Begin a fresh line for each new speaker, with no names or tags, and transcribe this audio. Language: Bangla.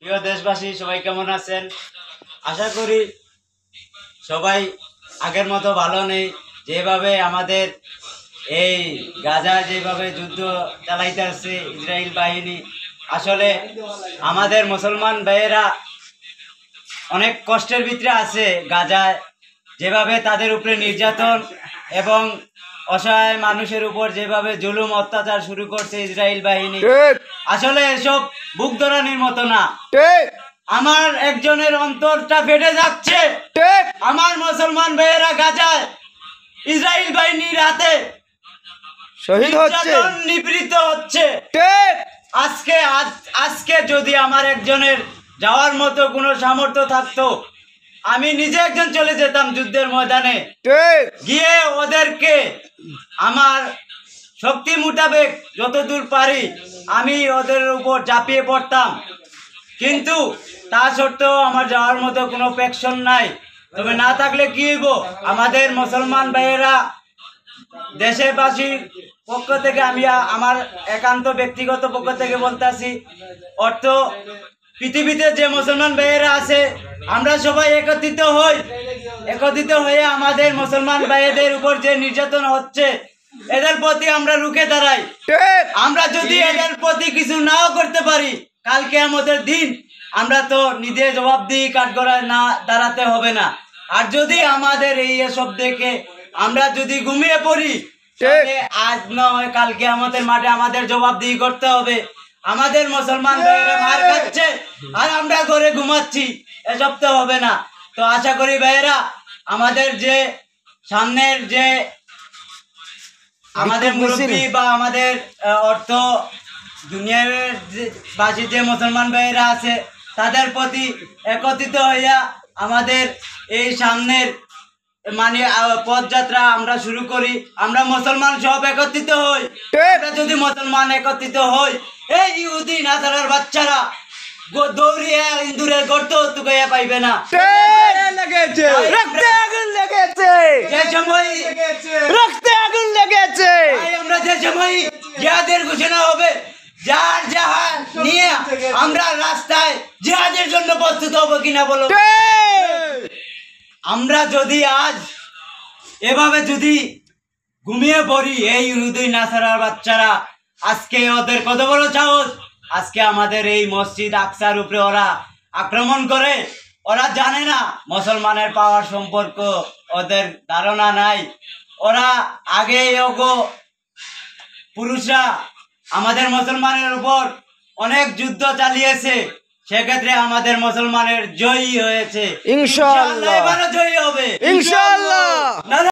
প্রিয় দেশবাসী সবাই কেমন আছেন? আশা করি সবাই আগের মতো ভালো নেই। যেভাবে আমাদের এই গাজায় যেভাবে যুদ্ধ চালাইতে আসছে ইসরায়েল বাহিনী, আসলে আমাদের মুসলমান ভাইয়েরা অনেক কষ্টের ভিতরে আছে। গাজায় যেভাবে তাদের উপরে নির্যাতন এবং অসহায় মানুষের উপর যেভাবে জুলুম অত্যাচার শুরু করছে ইসরায়েল বাহিনী, আসলে এসব বুক ধরানির মতো না। আমার একজনের অন্তরটা ফেটে যাচ্ছে। আমার মুসলমান ভাইয়েরা গাজায় ইসরায়েল বাহিনীর হাতে শহীদ হচ্ছে, নিপীড়িত হচ্ছে। আজকে যদি আমার একজনের যাওয়ার মতো কোনো সামর্থ্য থাকতো, আমি নিজে একজন চলে যেতাম যুদ্ধের ময়দানে, গিয়ে ওদেরকে আমার শক্তি মোতাবেক যতদূর পারি আমি ওদের উপর ঝাঁপিয়ে পড়তাম। কিন্তু তা সত্ত্বেও আমার যাওয়ার মতো কোনো প্যাকশন নাই। তবে না থাকলে কি হইব? আমাদের মুসলমান ভাইয়েরা দেশবাসীর পক্ষ থেকে আমি আমার একান্ত ব্যক্তিগত পক্ষ থেকে বলতেছি, অর্থ পৃথিবীতে যে মুসলমান ভাইয়েরা আছে আমরা সবাই একত্রিত হয়ে আমাদের মুসলমান ভাইদের উপর যে নির্যাতন হচ্ছে এদের প্রতি আমরা রুখে দাঁড়াই। আমরা যদি এদের প্রতি কিছু নাও করতে পারি, কালকে আমাদের দিন আমরা তো নিজে জবাবদিহি কাঠগড়ায় না দাঁড়াতে হবে না। আর যদি আমাদের এই এসব দেখে আমরা যদি ঘুমিয়ে পড়ি, আজ নয় কালকে আমাদের মাঠে আমাদের জবাবদিহি করতে হবে। আমাদের মুসলমান ভাইয়েরা মার খাচ্ছে আর আমরা ঘরে ঘুমাচ্ছি, এসব তো হবে না। তো আশা করি ভাইয়েরা, আমাদের যে সামনের যে আমাদের মুরব্বী বা আমাদের অর্থ দুনিয়ার বাসী যে মুসলমান ভাইয়েরা আছে তাদের প্রতি একত্রিত হইয়া আমাদের এই সামনের মানে পদযাত্রা আমরা শুরু করি। আমরা মুসলমান সব একত্রিত হই। আমরা যদি মুসলমান একত্রিত হই, এই ইহুদি নাসারার বাচ্চারা দৌড়িয়া ইন্দুরের গর্ত তুকাইয়া পাইবে না। আমরা যে সময় জিহাদের ঘোষণা হবে, যার যাহা নিয়ে আমরা রাস্তায় জিহাদের জন্য প্রস্তুত হবো কিনা বলো? আমরা যদি আজ এভাবে যদি ঘুমিয়ে পড়ি, এই ইহুদি নাসারার বাচ্চারা আজকে ওদের কত বড় সাহস, আজকে আমাদের এই মসজিদ আকসার উপরে ওরা আক্রমণ করে। ওরা জানে না মুসলমানের পাওয়ার সম্পর্ক, ওদের ধারণা নাই। ওরা আগে পুরুষরা আমাদের মুসলমানের উপর অনেক যুদ্ধ চালিয়েছে, সেক্ষেত্রে আমাদের মুসলমানের জয়ী হয়েছে। ইনশাআল্লাহ এবারও জয়ী হবে ইনশাআল্লাহ।